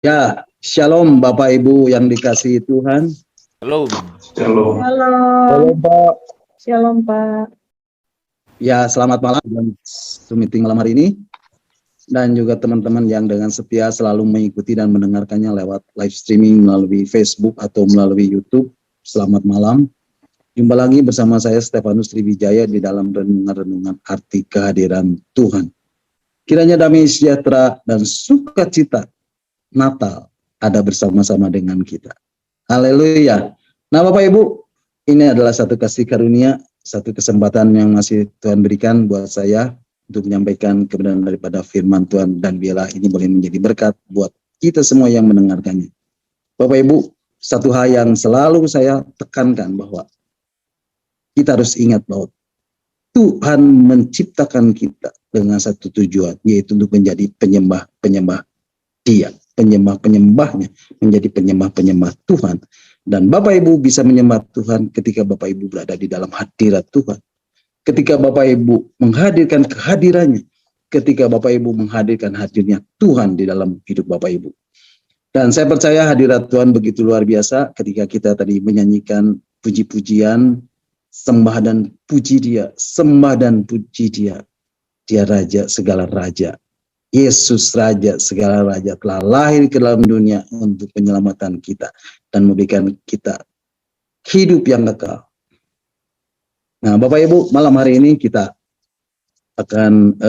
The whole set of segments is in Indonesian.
Ya, shalom Bapak Ibu yang dikasihi Tuhan. Halo. Shalom. Shalom Pak. Shalom Pak. Ya, selamat malam dalam meeting malam hari ini. Dan juga teman-teman yang dengan setia selalu mengikuti dan mendengarkannya lewat live streaming melalui Facebook atau melalui YouTube. Selamat malam. Jumpa lagi bersama saya Stefanus Triwijaya di dalam renungan-renungan arti kehadiran Tuhan. Kiranya damai sejahtera dan sukacita Natal ada bersama-sama dengan kita. Haleluya. Nah Bapak Ibu, ini adalah satu kasih karunia, satu kesempatan yang masih Tuhan berikan buat saya untuk menyampaikan kebenaran daripada firman Tuhan, dan biarlah ini boleh menjadi berkat buat kita semua yang mendengarkannya. Bapak Ibu, satu hal yang selalu saya tekankan bahwa kita harus ingat bahwa Tuhan menciptakan kita dengan satu tujuan, yaitu untuk menjadi penyembah-penyembah Dia. Penyembah-penyembahnya menjadi penyembah-penyembah Tuhan. Dan Bapak Ibu bisa menyembah Tuhan ketika Bapak Ibu berada di dalam hadirat Tuhan. Ketika Bapak Ibu menghadirkan kehadirannya. Ketika Bapak Ibu menghadirkan hadirnya Tuhan di dalam hidup Bapak Ibu. Dan saya percaya hadirat Tuhan begitu luar biasa ketika kita tadi menyanyikan puji-pujian, sembah dan puji Dia, sembah dan puji Dia. Dia Raja segala Raja. Yesus Raja segala Raja telah lahir ke dalam dunia untuk penyelamatan kita dan memberikan kita hidup yang kekal. Nah Bapak Ibu, malam hari ini kita akan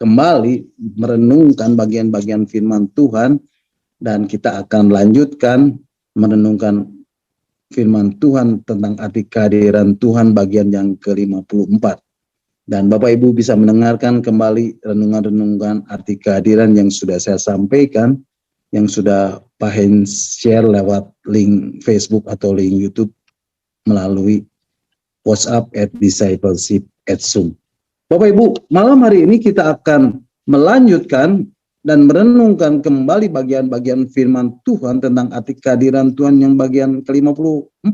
kembali merenungkan bagian-bagian firman Tuhan, dan kita akan lanjutkan merenungkan firman Tuhan tentang arti kehadiran Tuhan bagian yang ke-54. Dan Bapak Ibu bisa mendengarkan kembali renungan-renungan arti kehadiran yang sudah saya sampaikan, yang sudah Pak Hens share lewat link Facebook atau link YouTube melalui WhatsApp @discipleship@zoom. Bapak Ibu, malam hari ini kita akan melanjutkan dan merenungkan kembali bagian-bagian firman Tuhan tentang arti kehadiran Tuhan yang bagian ke-54.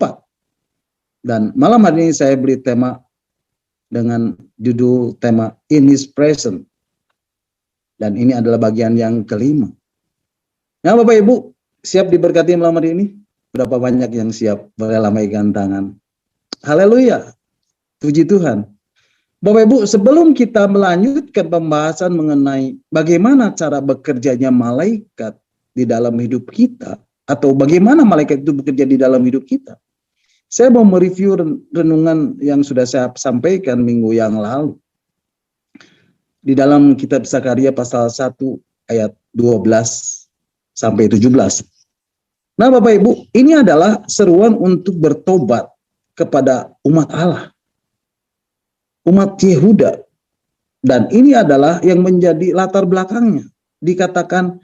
Dan malam hari ini saya beri tema dengan judul tema In His Presence. Dan ini adalah bagian yang kelima. Nah Bapak Ibu, siap diberkati malam hari ini? Berapa banyak yang siap? Boleh lambaikan tangan. Haleluya. Puji Tuhan. Bapak Ibu, sebelum kita melanjutkan pembahasan mengenai bagaimana cara bekerjanya malaikat di dalam hidup kita, atau bagaimana malaikat itu bekerja di dalam hidup kita, saya mau mereview renungan yang sudah saya sampaikan minggu yang lalu. Di dalam kitab Zakaria pasal 1 ayat 12 sampai 17. Nah Bapak Ibu, ini adalah seruan untuk bertobat kepada umat Allah. Umat Yehuda. Dan ini adalah yang menjadi latar belakangnya. Dikatakan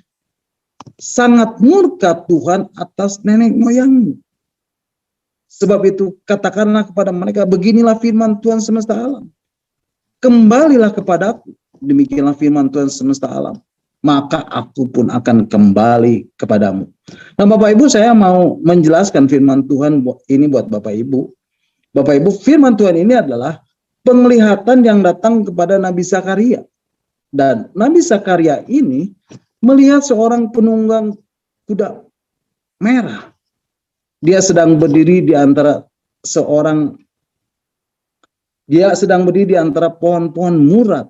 sangat murka Tuhan atas nenek moyangmu. Sebab itu katakanlah kepada mereka, beginilah firman Tuhan semesta alam. Kembalilah kepadaku, demikianlah firman Tuhan semesta alam. Maka aku pun akan kembali kepadamu. Nah Bapak Ibu, saya mau menjelaskan firman Tuhan ini buat Bapak Ibu. Bapak Ibu, firman Tuhan ini adalah penglihatan yang datang kepada Nabi Zakaria. Dan Nabi Zakaria ini melihat seorang penunggang kuda merah. Dia sedang berdiri di antara pohon-pohon murad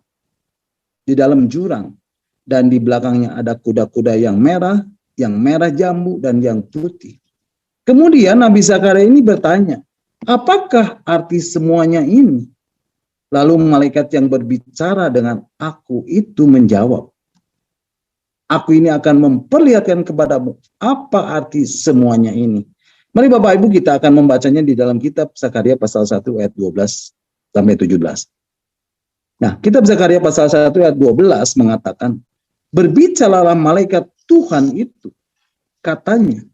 di dalam jurang, dan di belakangnya ada kuda-kuda yang merah jambu dan yang putih. Kemudian Nabi Zakaria ini bertanya, apakah arti semuanya ini? Lalu malaikat yang berbicara dengan aku itu menjawab, aku ini akan memperlihatkan kepadamu apa arti semuanya ini. Mari Bapak Ibu, kita akan membacanya di dalam kitab Zakaria pasal 1 ayat 12 sampai 17. Nah, kitab Zakaria pasal 1 ayat 12 mengatakan, berbicaralah malaikat Tuhan itu, katanya,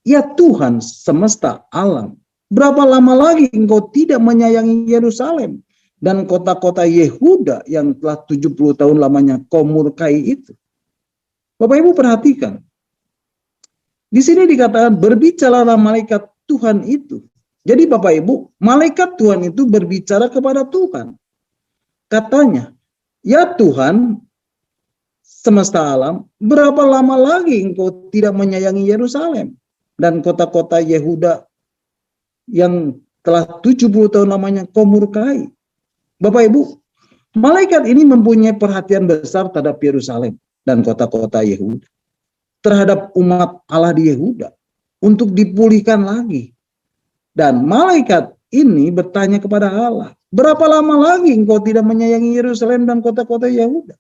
ya Tuhan semesta alam, berapa lama lagi engkau tidak menyayangi Yerusalem dan kota-kota Yehuda yang telah 70 tahun lamanya kau murkai itu? Bapak Ibu perhatikan. Di sini dikatakan berbicaralah malaikat Tuhan itu. Jadi Bapak Ibu, malaikat Tuhan itu berbicara kepada Tuhan. Katanya, ya Tuhan, semesta alam, berapa lama lagi engkau tidak menyayangi Yerusalem dan kota-kota Yehuda yang telah 70 tahun lamanya kau murkai? Bapak Ibu, malaikat ini mempunyai perhatian besar terhadap Yerusalem dan kota-kota Yehuda, terhadap umat Allah di Yehuda, untuk dipulihkan lagi. Dan malaikat ini bertanya kepada Allah, berapa lama lagi engkau tidak menyayangi Yerusalem dan kota-kota Yehuda?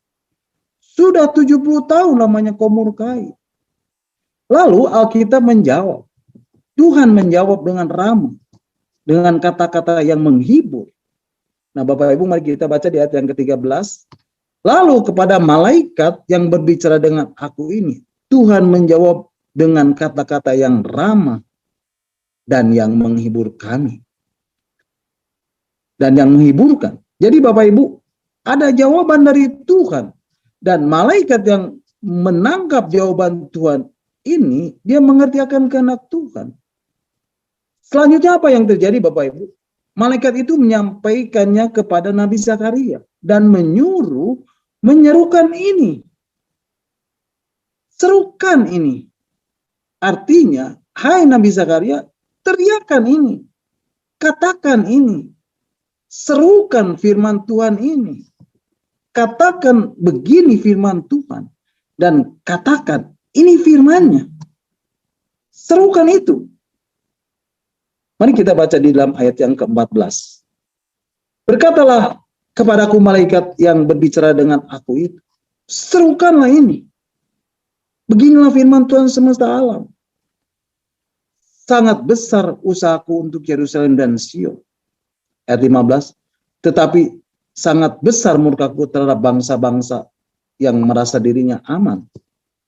Sudah 70 tahun lamanya kau murkai. Lalu Alkitab menjawab, Tuhan menjawab dengan ramah, dengan kata-kata yang menghibur. Nah Bapak Ibu, mari kita baca di ayat yang ke-13. Lalu kepada malaikat yang berbicara dengan aku ini, Tuhan menjawab dengan kata-kata yang ramah dan yang menghibur kami. Dan yang menghiburkan. Jadi Bapak Ibu, ada jawaban dari Tuhan. Dan malaikat yang menangkap jawaban Tuhan ini, dia mengerti akan kehendak Tuhan. Selanjutnya apa yang terjadi Bapak Ibu? Malaikat itu menyampaikannya kepada Nabi Zakaria dan menyerukan ini. Serukan ini. Artinya, hai Nabi Zakaria, teriakan ini. Katakan ini. Serukan firman Tuhan ini. Katakan begini firman Tuhan. Dan katakan ini firmannya. Serukan itu. Mari kita baca di dalam ayat yang ke-14. Berkatalah kepadaku malaikat yang berbicara dengan aku itu, serukanlah ini. Beginilah firman Tuhan semesta alam. Sangat besar usahaku untuk Yerusalem dan Sion. Ayat 15. Tetapi sangat besar murkaku terhadap bangsa-bangsa yang merasa dirinya aman.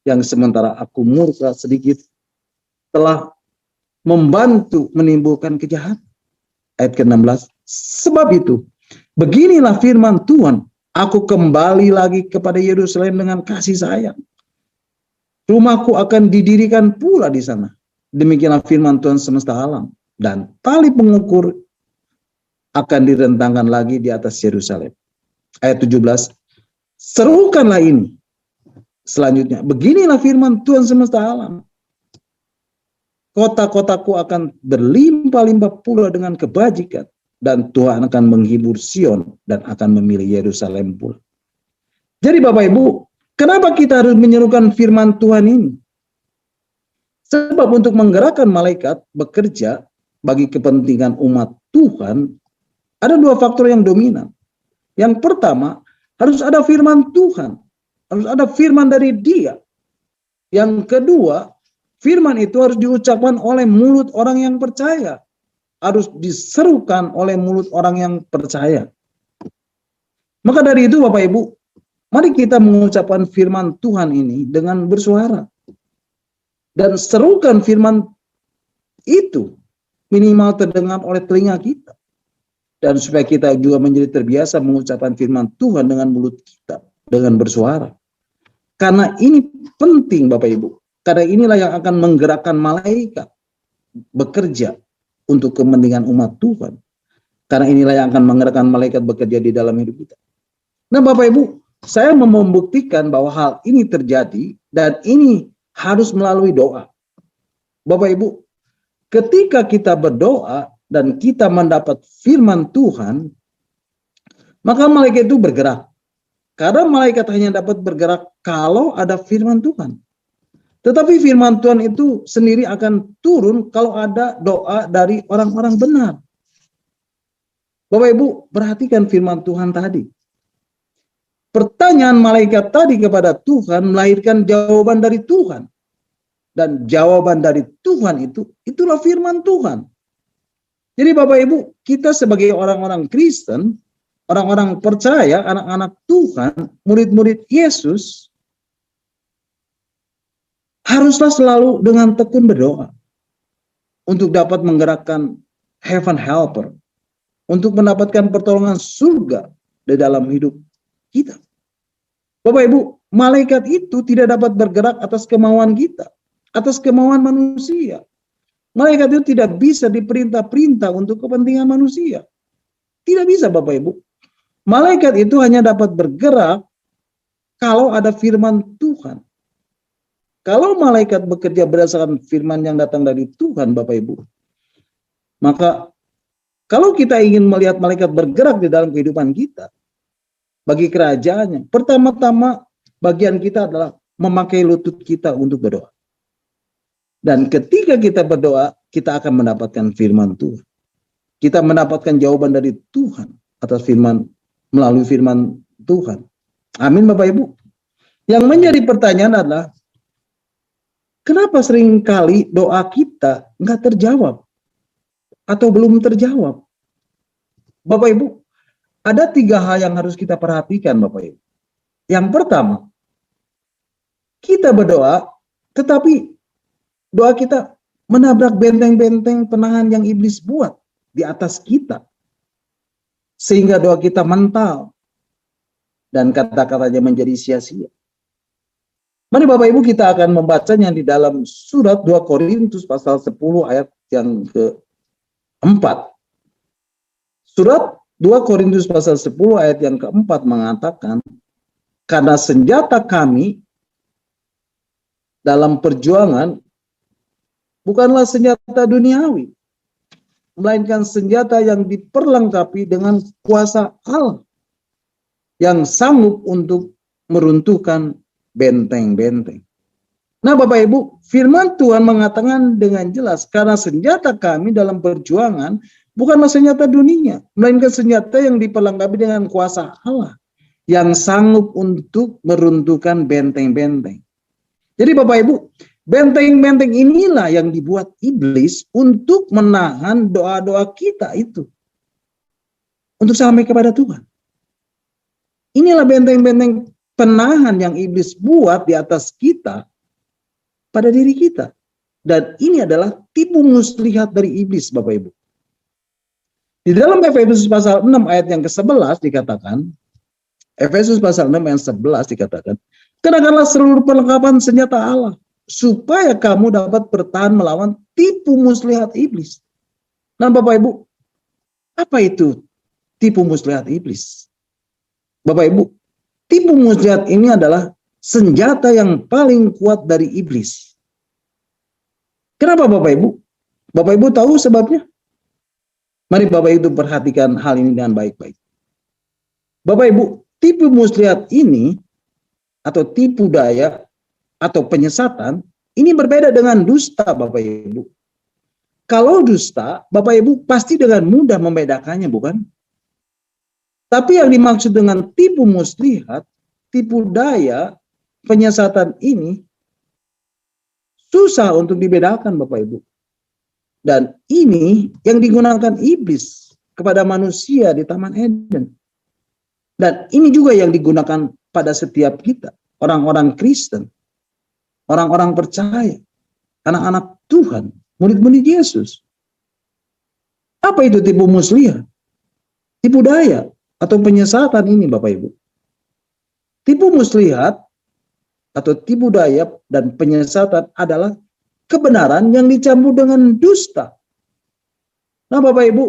Yang sementara aku murka sedikit telah membantu menimbulkan kejahatan. Ayat ke-16. Sebab itu, beginilah firman Tuhan, aku kembali lagi kepada Yerusalem dengan kasih sayang. Rumahku akan didirikan pula di sana. Demikianlah firman Tuhan semesta alam. Dan tali pengukur akan direntangkan lagi di atas Yerusalem. Ayat 17. Serukanlah ini. Selanjutnya, beginilah firman Tuhan semesta alam. Kota-kotaku akan berlimpah-limpah pula dengan kebajikan. Dan Tuhan akan menghibur Sion dan akan memilih Yerusalem pula. Jadi Bapak Ibu, kenapa kita harus menyerukan firman Tuhan ini? Sebab untuk menggerakkan malaikat bekerja bagi kepentingan umat Tuhan, ada dua faktor yang dominan. Yang pertama, harus ada firman Tuhan. Harus ada firman dari Dia. Yang kedua, firman itu harus diucapkan oleh mulut orang yang percaya. Harus diserukan oleh mulut orang yang percaya. Maka dari itu Bapak Ibu, mari kita mengucapkan firman Tuhan ini dengan bersuara. Dan serukan firman itu minimal terdengar oleh telinga kita. Dan supaya kita juga menjadi terbiasa mengucapkan firman Tuhan dengan mulut kita. Dengan bersuara. Karena ini penting Bapak Ibu. Karena inilah yang akan menggerakkan malaikat bekerja untuk kepentingan umat Tuhan. Karena inilah yang akan menggerakkan malaikat bekerja di dalam hidup kita. Nah Bapak Ibu, saya mau membuktikan bahwa hal ini terjadi dan ini harus melalui doa. Bapak Ibu, ketika kita berdoa dan kita mendapat firman Tuhan, maka malaikat itu bergerak. Karena malaikat hanya dapat bergerak kalau ada firman Tuhan. Tetapi firman Tuhan itu sendiri akan turun kalau ada doa dari orang-orang benar. Bapak Ibu, perhatikan firman Tuhan tadi. Pertanyaan malaikat tadi kepada Tuhan melahirkan jawaban dari Tuhan. Dan jawaban dari Tuhan itulah firman Tuhan. Jadi Bapak Ibu, kita sebagai orang-orang Kristen, orang-orang percaya, anak-anak Tuhan, murid-murid Yesus, haruslah selalu dengan tekun berdoa untuk dapat menggerakkan heaven helper, untuk mendapatkan pertolongan surga di dalam hidup kita. Bapak Ibu, malaikat itu tidak dapat bergerak atas kemauan kita, atas kemauan manusia. Malaikat itu tidak bisa diperintah-perintah untuk kepentingan manusia. Tidak bisa Bapak Ibu. Malaikat itu hanya dapat bergerak kalau ada firman Tuhan. Kalau malaikat bekerja berdasarkan firman yang datang dari Tuhan, Bapak Ibu, maka kalau kita ingin melihat malaikat bergerak di dalam kehidupan kita, bagi kerajaannya, pertama-tama bagian kita adalah memakai lutut kita untuk berdoa. Dan ketika kita berdoa, kita akan mendapatkan firman Tuhan. Kita mendapatkan jawaban dari Tuhan atas firman, melalui firman Tuhan. Amin, Bapak Ibu. Yang menjadi pertanyaan adalah, kenapa seringkali doa kita nggak terjawab atau belum terjawab? Bapak Ibu, ada 3 hal yang harus kita perhatikan, Bapak Ibu. Yang pertama, kita berdoa, tetapi doa kita menabrak benteng-benteng penahan yang iblis buat di atas kita. Sehingga doa kita mental dan kata-katanya menjadi sia-sia. Mari Bapak Ibu kita akan membacanya di dalam surat 2 Korintus pasal 10 ayat yang ke-4. Surat 2 Korintus pasal 10 ayat yang ke-4 mengatakan, karena senjata kami dalam perjuangan bukanlah senjata duniawi, melainkan senjata yang diperlengkapi dengan kuasa Allah yang sanggup untuk meruntuhkan benteng-benteng. Nah Bapak Ibu, firman Tuhan mengatakan dengan jelas, karena senjata kami dalam perjuangan bukanlah senjata dunia, melainkan senjata yang diperlengkapi dengan kuasa Allah yang sanggup untuk meruntuhkan benteng-benteng. Jadi Bapak Ibu, benteng-benteng inilah yang dibuat iblis untuk menahan doa-doa kita itu untuk sampai kepada Tuhan. Inilah benteng-benteng penahan yang iblis buat di atas kita pada diri kita. Dan ini adalah tipu muslihat dari iblis, Bapak Ibu. Di dalam Efesus pasal 6 ayat yang ke-11 dikatakan, Efesus pasal 6 ayat 11 dikatakan, kenakanlah seluruh perlengkapan senjata Allah, supaya kamu dapat bertahan melawan tipu muslihat iblis. Nah Bapak Ibu, apa itu tipu muslihat iblis? Bapak Ibu, tipu muslihat ini adalah senjata yang paling kuat dari iblis. Kenapa Bapak Ibu? Bapak Ibu tahu sebabnya? Mari Bapak Ibu perhatikan hal ini dengan baik-baik. Bapak Ibu, tipu muslihat ini atau tipu daya atau penyesatan ini berbeda dengan dusta, Bapak Ibu. Kalau dusta, Bapak Ibu pasti dengan mudah membedakannya, bukan? Tapi yang dimaksud dengan tipu muslihat, tipu daya, penyesatan ini susah untuk dibedakan, Bapak Ibu. Dan ini yang digunakan iblis kepada manusia di Taman Eden. Dan ini juga yang digunakan pada setiap kita, orang-orang Kristen, orang-orang percaya, anak-anak Tuhan, murid-murid Yesus. Apa itu tipu muslihat? Tipu daya atau penyesatan ini Bapak Ibu. Tipu muslihat atau tipu daya dan penyesatan adalah kebenaran yang dicampur dengan dusta. Nah Bapak Ibu,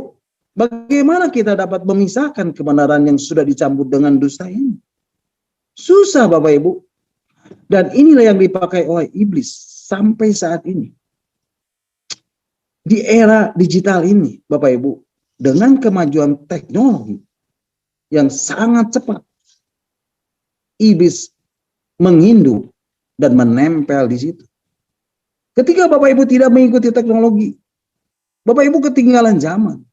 bagaimana kita dapat memisahkan kebenaran yang sudah dicampur dengan dusta ini? Susah Bapak Ibu. Dan inilah yang dipakai oleh iblis sampai saat ini. Di era digital ini, Bapak Ibu, dengan kemajuan teknologi yang sangat cepat, iblis mengindu dan menempel di situ. Ketika Bapak Ibu tidak mengikuti teknologi, Bapak Ibu ketinggalan zaman.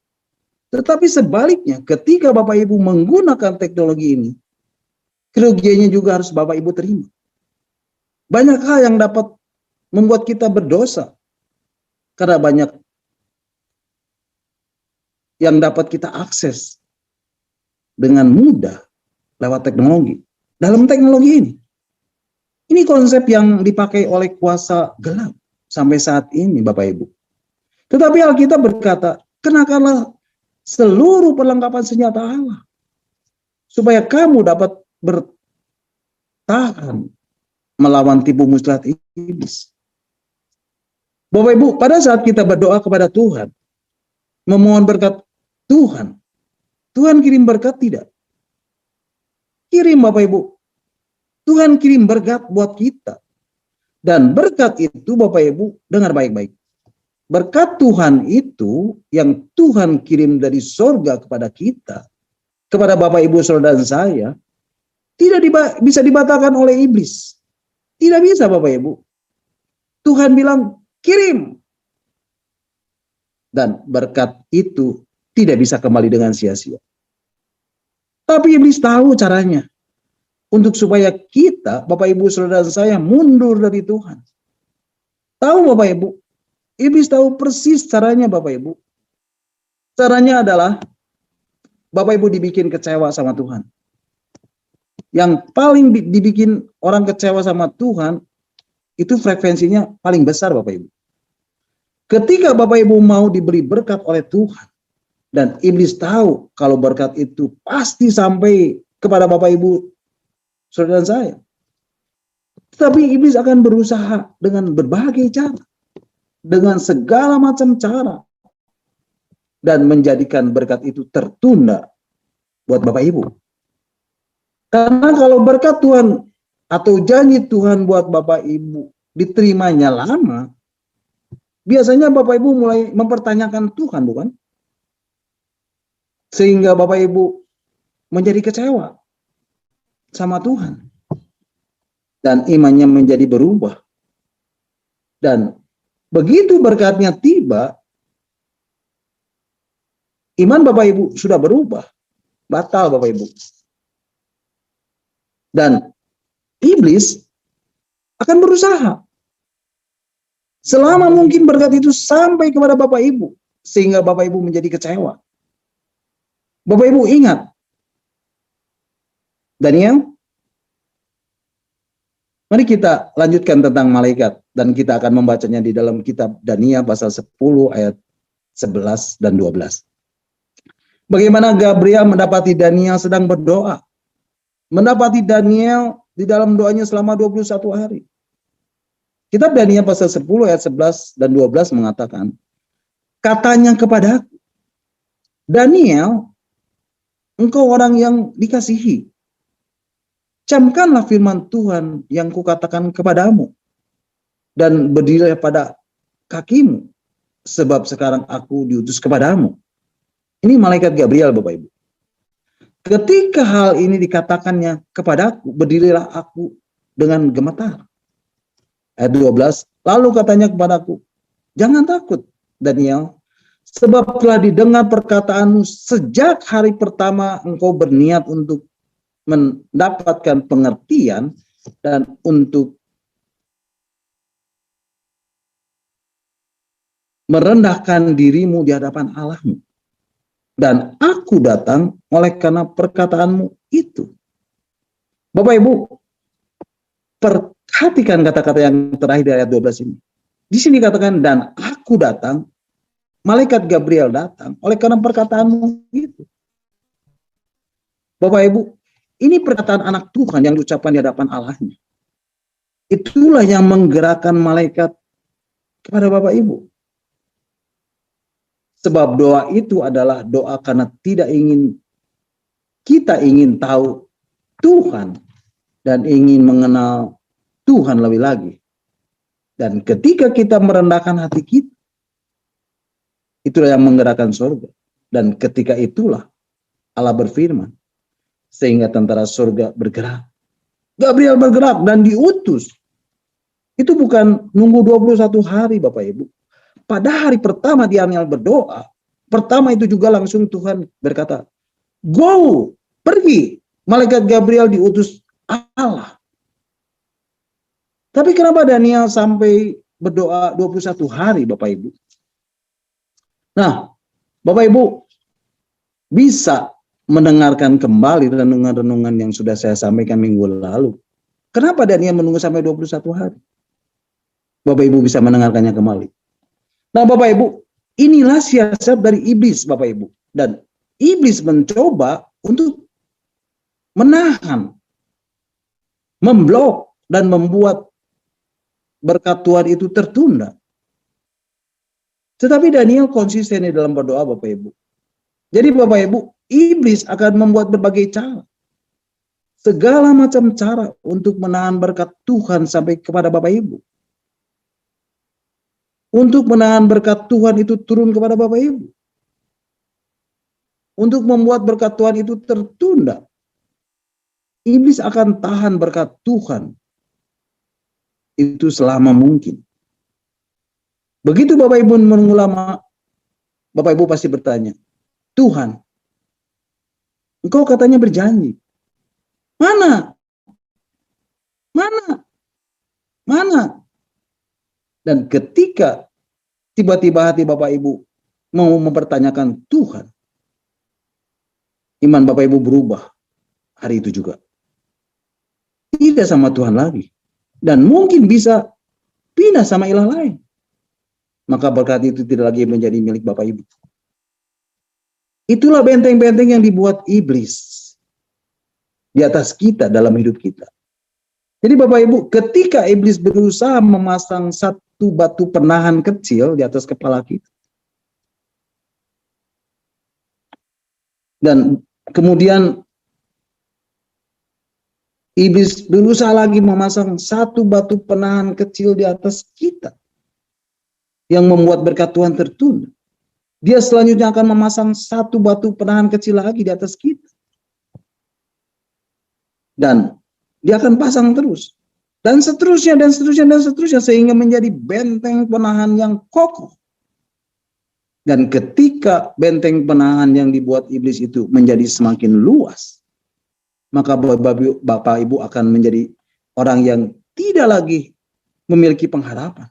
Tetapi sebaliknya, ketika Bapak Ibu menggunakan teknologi ini, kerugiannya juga harus Bapak Ibu terima. Banyak hal yang dapat membuat kita berdosa, karena banyak yang dapat kita akses dengan mudah lewat teknologi. Dalam teknologi ini konsep yang dipakai oleh kuasa gelap sampai saat ini Bapak Ibu. Tetapi Alkitab berkata, kenakanlah seluruh perlengkapan senjata Allah, supaya kamu dapat bertahan melawan tipu muslihat iblis. Bapak Ibu, pada saat kita berdoa kepada Tuhan, memohon berkat Tuhan, Tuhan kirim berkat tidak? Kirim Bapak Ibu. Tuhan kirim berkat buat kita. Dan berkat itu Bapak Ibu dengar baik-baik. Berkat Tuhan itu yang Tuhan kirim dari sorga kepada kita, kepada Bapak Ibu Saudara dan saya, tidak bisa dibatalkan oleh iblis. Tidak bisa Bapak Ibu. Tuhan bilang kirim. Dan berkat itu tidak bisa kembali dengan sia-sia. Tapi iblis tahu caranya. Untuk supaya kita, Bapak Ibu Saudara dan saya, mundur dari Tuhan. Tahu Bapak Ibu? Iblis tahu persis caranya Bapak Ibu. Caranya adalah Bapak Ibu dibikin kecewa sama Tuhan. Yang paling dibikin orang kecewa sama Tuhan, itu frekuensinya paling besar Bapak Ibu. Ketika Bapak Ibu mau diberi berkat oleh Tuhan, dan iblis tahu kalau berkat itu pasti sampai kepada Bapak Ibu Saudara dan saya. Tapi iblis akan berusaha dengan berbagai cara. Dengan segala macam cara. Dan menjadikan berkat itu tertunda buat Bapak Ibu. Karena kalau berkat Tuhan atau janji Tuhan buat Bapak Ibu diterimanya lama, biasanya Bapak Ibu mulai mempertanyakan Tuhan, bukan? Sehingga Bapak Ibu menjadi kecewa sama Tuhan. Dan imannya menjadi berubah. Dan begitu berkatnya tiba, iman Bapak Ibu sudah berubah. Batal Bapak Ibu. Dan iblis akan berusaha selama mungkin berkat itu sampai kepada Bapak Ibu. Sehingga Bapak Ibu menjadi kecewa. Bapak Ibu ingat. Daniel, mari kita lanjutkan tentang malaikat. Dan kita akan membacanya di dalam kitab Daniel pasal 10 ayat 11 dan 12. Bagaimana Gabriel mendapati Daniel sedang berdoa. Mendapati Daniel di dalam doanya selama 21 hari. Kitab Daniel pasal 10 ayat 11 dan 12 mengatakan, katanya kepadaku, Daniel, engkau orang yang dikasihi. Camkanlah firman Tuhan yang kukatakan kepadamu. Dan berdirilah pada kakimu. Sebab sekarang aku diutus kepadamu. Ini malaikat Gabriel Bapak Ibu. Ketika hal ini dikatakannya kepadaku, berdirilah aku dengan gemetar. Ayat 12. Lalu katanya kepadaku, jangan takut Daniel. Sebab telah didengar perkataanmu sejak hari pertama engkau berniat untuk mendapatkan pengertian dan untuk merendahkan dirimu di hadapan Allahmu. Dan aku datang oleh karena perkataanmu itu. Bapak Ibu, perhatikan kata-kata yang terakhir dari ayat 12 ini. Di sini katakan, dan aku datang, malaikat Gabriel datang oleh karena perkataanmu itu. Bapak Ibu, ini perkataan anak Tuhan yang diucapkan di hadapan Allahnya. Itulah yang menggerakkan malaikat kepada Bapak Ibu. Sebab doa itu adalah doa karena kita ingin tahu Tuhan dan ingin mengenal Tuhan lebih lagi. Dan ketika kita merendahkan hati kita, itulah yang menggerakkan surga. Dan ketika itulah Allah berfirman. Sehingga tentara surga bergerak. Gabriel bergerak dan diutus. Itu bukan nunggu 21 hari Bapak Ibu. Pada hari pertama Daniel berdoa. Pertama itu juga langsung Tuhan berkata. Go, pergi. Malaikat Gabriel diutus Allah. Tapi kenapa Daniel sampai berdoa 21 hari Bapak Ibu? Nah, Bapak Ibu bisa mendengarkan kembali renungan-renungan yang sudah saya sampaikan minggu lalu. Kenapa Daniel menunggu sampai 21 hari? Bapak Ibu bisa mendengarkannya kembali. Nah Bapak Ibu, inilah siasat dari iblis Bapak Ibu. Dan iblis mencoba untuk menahan, memblok, dan membuat berkat Tuhan itu tertunda. Tetapi Daniel konsisten di dalam berdoa Bapak Ibu. Jadi Bapak Ibu, iblis akan membuat berbagai cara. segala macam cara untuk menahan berkat Tuhan sampai kepada Bapak Ibu. Untuk menahan berkat Tuhan itu turun kepada Bapak Ibu. Untuk membuat berkat Tuhan itu tertunda. Iblis akan tahan berkat Tuhan itu selama mungkin. Begitu Bapak Ibu menunggu lama, Bapak Ibu pasti bertanya, Tuhan, Engkau katanya berjanji. Mana? Mana? Mana? Dan ketika tiba-tiba hati Bapak Ibu mau mempertanyakan Tuhan, iman Bapak Ibu berubah hari itu juga. Tidak sama Tuhan lagi. Dan mungkin bisa pindah sama ilah lain. Maka berkat itu tidak lagi menjadi milik Bapak Ibu. Itulah benteng-benteng yang dibuat iblis di atas kita dalam hidup kita. Jadi Bapak Ibu, ketika iblis berusaha memasang satu batu penahan kecil di atas kepala kita, dan kemudian iblis berusaha lagi memasang satu batu penahan kecil di atas kita yang membuat berkat Tuhan tertunda. Dia selanjutnya akan memasang satu batu penahan kecil lagi di atas kita. Dan dia akan pasang terus. Dan seterusnya, dan seterusnya, dan seterusnya. Sehingga menjadi benteng penahan yang kokoh. Dan ketika benteng penahan yang dibuat iblis itu menjadi semakin luas, maka Bapak Ibu akan menjadi orang yang tidak lagi memiliki pengharapan.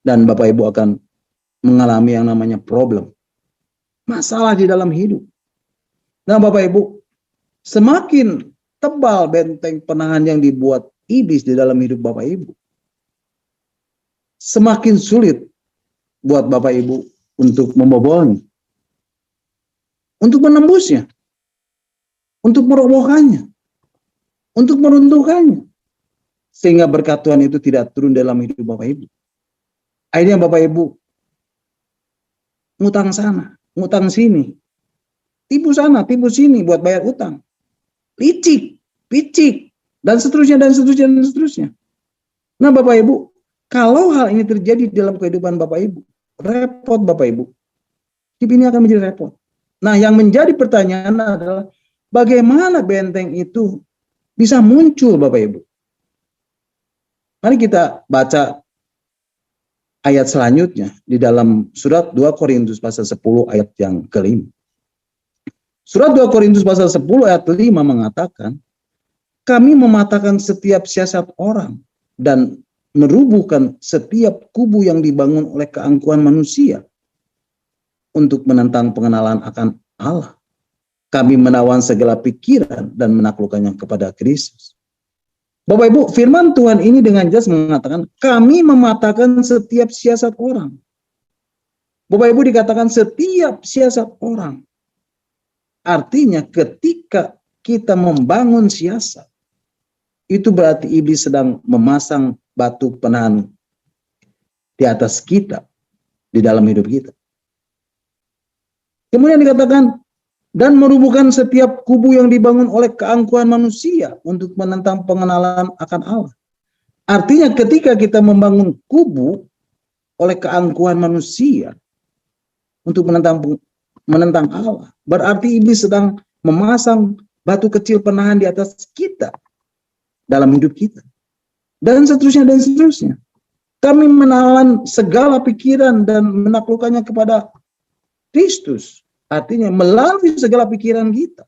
Dan Bapak Ibu akan mengalami yang namanya problem. Masalah di dalam hidup. Nah Bapak Ibu, semakin tebal benteng penahan yang dibuat iblis di dalam hidup Bapak Ibu, semakin sulit buat Bapak Ibu untuk membobolnya, untuk menembusnya, untuk merobohkannya, untuk meruntuhkannya, sehingga berkat Tuhan itu tidak turun dalam hidup Bapak Ibu. Akhirnya Bapak Ibu ngutang sana, ngutang sini, tipu sana, tipu sini buat bayar utang, licik, picik, dan seterusnya, dan seterusnya, dan seterusnya. Nah Bapak Ibu, kalau hal ini terjadi dalam kehidupan Bapak Ibu, repot Bapak Ibu. Hidup ini akan menjadi repot. Nah yang menjadi pertanyaan adalah, bagaimana benteng itu bisa muncul Bapak Ibu? Mari kita baca ayat selanjutnya di dalam surat 2 Korintus pasal 10 ayat yang ke-5. Surat 2 Korintus pasal 10 ayat 5 mengatakan, kami mematahkan setiap siasat orang dan merubuhkan setiap kubu yang dibangun oleh keangkuhan manusia untuk menentang pengenalan akan Allah. Kami menawan segala pikiran dan menaklukkannya kepada Kristus. Bapak Ibu, firman Tuhan ini dengan jelas mengatakan, kami mematahkan setiap siasat orang. Bapak Ibu dikatakan setiap siasat orang. Artinya ketika kita membangun siasat, itu berarti iblis sedang memasang batu penahan di atas kita, di dalam hidup kita. Kemudian dikatakan, dan merubuhkan setiap kubu yang dibangun oleh keangkuhan manusia untuk menentang pengenalan akan Allah. Artinya ketika kita membangun kubu oleh keangkuhan manusia untuk menentang Allah, berarti iblis sedang memasang batu kecil penahan di atas kita dalam hidup kita. Dan seterusnya, dan seterusnya. Kami menawan segala pikiran dan menaklukkannya kepada Kristus. Artinya melalui segala pikiran kita.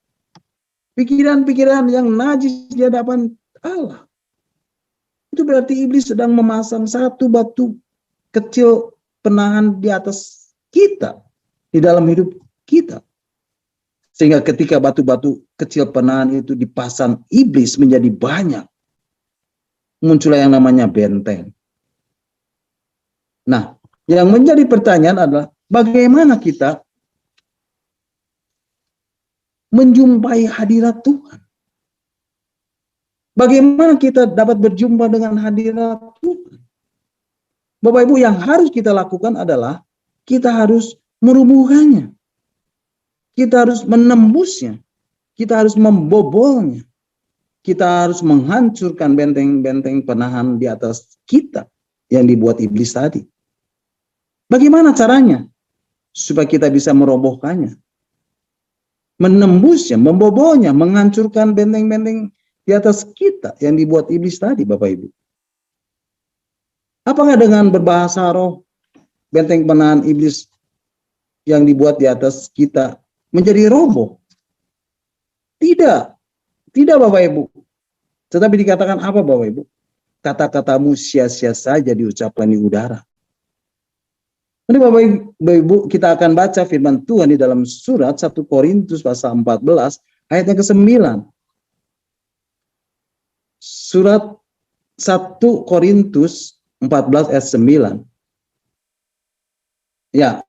Pikiran-pikiran yang najis di hadapan Allah. Itu berarti iblis sedang memasang satu batu kecil penahan di atas kita. Di dalam hidup kita. Sehingga ketika batu-batu kecil penahan itu dipasang iblis menjadi banyak. Muncullah yang namanya benteng. Nah, yang menjadi pertanyaan adalah bagaimana kita menjumpai hadirat Tuhan? Bagaimana kita dapat berjumpa dengan hadirat Tuhan? Bapak Ibu, yang harus kita lakukan adalah kita harus merubuhkannya. Kita harus menembusnya. Kita harus membobolnya. kita harus menghancurkan benteng-benteng penahan di atas kita yang dibuat iblis tadi. Bagaimana caranya? Supaya kita bisa merobohkannya, menembusnya, membobohnya, menghancurkan benteng-benteng di atas kita yang dibuat iblis tadi, Bapak Ibu. Apakah dengan berbahasa roh, benteng penahan iblis yang dibuat di atas kita menjadi roboh? Tidak, tidak Bapak Ibu. Tetapi dikatakan apa Bapak Ibu? Kata-katamu sia-sia saja diucapkan di udara. Ini Bapak Ibu, kita akan baca firman Tuhan di dalam surat 1 Korintus pasal 14 ayatnya ke-9. Surat 1 Korintus 14 ayat 9. Ya,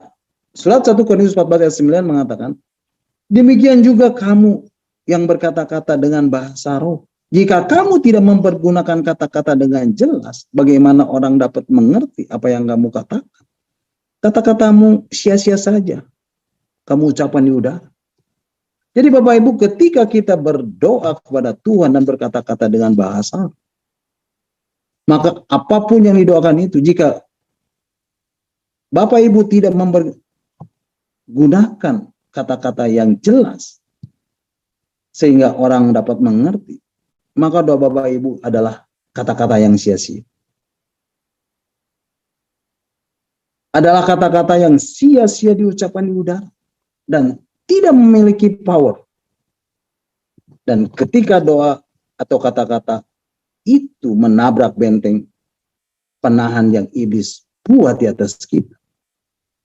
surat 1 Korintus 14 ayat 9 mengatakan, demikian juga kamu yang berkata-kata dengan bahasa roh. Jika kamu tidak mempergunakan kata-kata dengan jelas, bagaimana orang dapat mengerti apa yang kamu katakan? Kata-katamu sia-sia saja. Kamu ucapan di udara. Jadi Bapak Ibu, ketika kita berdoa kepada Tuhan dan berkata-kata dengan bahasa, maka apapun yang didoakan itu, jika Bapak Ibu tidak mempergunakan kata-kata yang jelas, sehingga orang dapat mengerti, maka doa Bapak Ibu adalah kata-kata yang sia-sia. Adalah kata-kata yang sia-sia diucapkan di udara dan tidak memiliki power. Dan ketika doa atau kata-kata itu menabrak benteng penahan yang iblis buat di atas kita,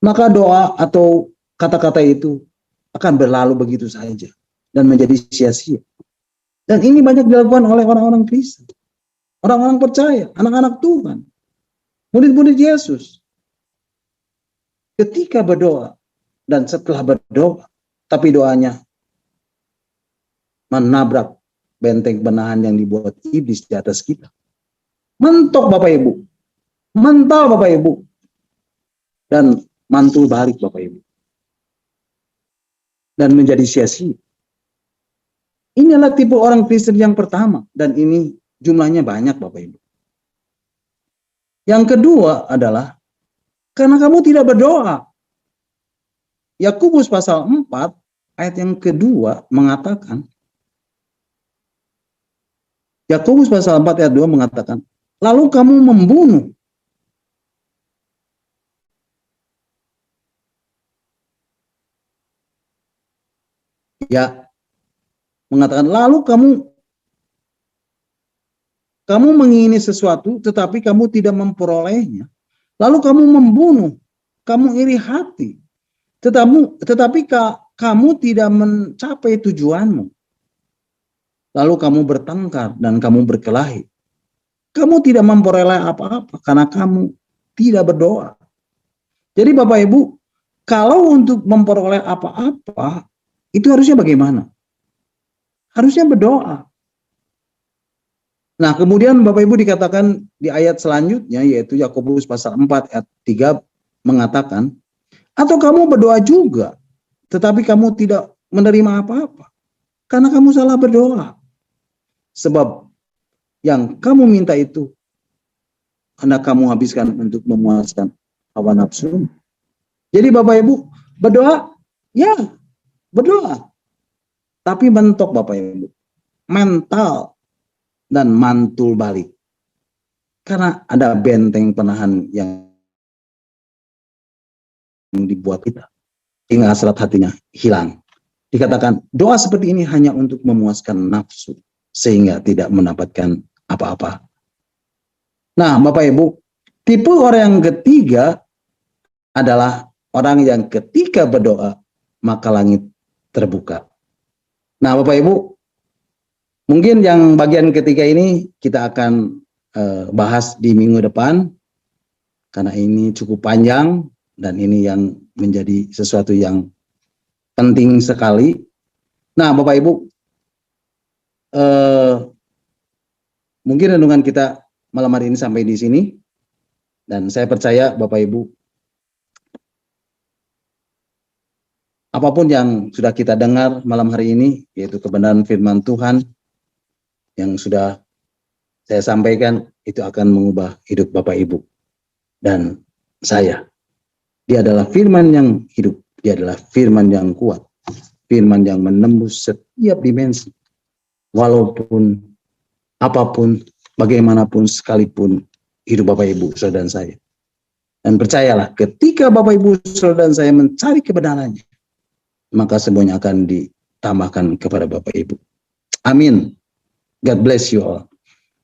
maka doa atau kata-kata itu akan berlalu begitu saja dan menjadi sia-sia. Dan ini banyak dilakukan oleh orang-orang Kristen, orang-orang percaya, anak-anak Tuhan, murid-murid Yesus. Ketika berdoa dan setelah berdoa, tapi doanya menabrak benteng penahan yang dibuat iblis di atas kita. Mentok Bapak Ibu, mental Bapak Ibu, dan mantul balik Bapak Ibu. Dan menjadi sia-sia. Inilah tipe orang Kristen yang pertama, dan ini jumlahnya banyak Bapak Ibu. Yang kedua adalah karena kamu tidak berdoa. Yakobus pasal 4 ayat yang kedua mengatakan, Yakobus pasal 4 ayat 2 mengatakan, lalu kamu membunuh. Ya, mengatakan lalu kamu mengingini sesuatu tetapi kamu tidak memperolehnya. Lalu kamu membunuh, kamu iri hati, tetapi kamu tidak mencapai tujuanmu. Lalu kamu bertengkar dan kamu berkelahi. Kamu tidak memperoleh apa-apa karena kamu tidak berdoa. Jadi Bapak Ibu, kalau untuk memperoleh apa-apa, itu harusnya bagaimana? Harusnya berdoa. Nah, kemudian Bapak Ibu dikatakan di ayat selanjutnya, yaitu Yakobus pasal 4 ayat 3 mengatakan, atau kamu berdoa juga, tetapi kamu tidak menerima apa-apa, karena kamu salah berdoa. Sebab yang kamu minta itu, hendak kamu habiskan untuk memuaskan hawa nafsu. Jadi Bapak Ibu, berdoa, ya berdoa. Tapi mentok Bapak Ibu, mental dan mantul balik. Karena ada benteng penahan yang dibuat kita. Hingga hasrat hatinya hilang. Dikatakan doa seperti ini hanya untuk memuaskan nafsu. Sehingga tidak mendapatkan apa-apa. Nah Bapak Ibu, tipe orang yang ketiga adalah orang yang ketika berdoa, maka langit terbuka. Nah Bapak Ibu, mungkin yang bagian ketiga ini kita akan bahas di minggu depan, karena ini cukup panjang dan ini yang menjadi sesuatu yang penting sekali. Nah Bapak Ibu, mungkin renungan kita malam hari ini sampai di sini, dan saya percaya Bapak Ibu, apapun yang sudah kita dengar malam hari ini, yaitu kebenaran firman Tuhan, yang sudah saya sampaikan itu akan mengubah hidup Bapak Ibu dan saya. Dia adalah firman yang hidup, dia adalah firman yang kuat, firman yang menembus setiap dimensi. Walaupun apapun, bagaimanapun, sekalipun hidup Bapak Ibu, saudara dan saya. Dan percayalah, ketika Bapak Ibu, saudara dan saya mencari kebenarannya, maka semuanya akan ditambahkan kepada Bapak Ibu. Amin. God bless you all.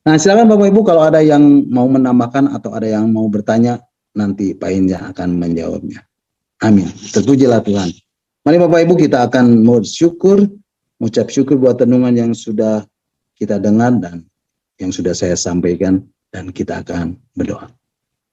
Nah, silakan Bapak Ibu kalau ada yang mau menambahkan atau ada yang mau bertanya, nanti Pak Inja akan menjawabnya. Amin. Terpujilah Tuhan. Mari Bapak Ibu kita akan bersyukur, mengucap syukur buat renungan yang sudah kita dengar dan yang sudah saya sampaikan, dan kita akan berdoa.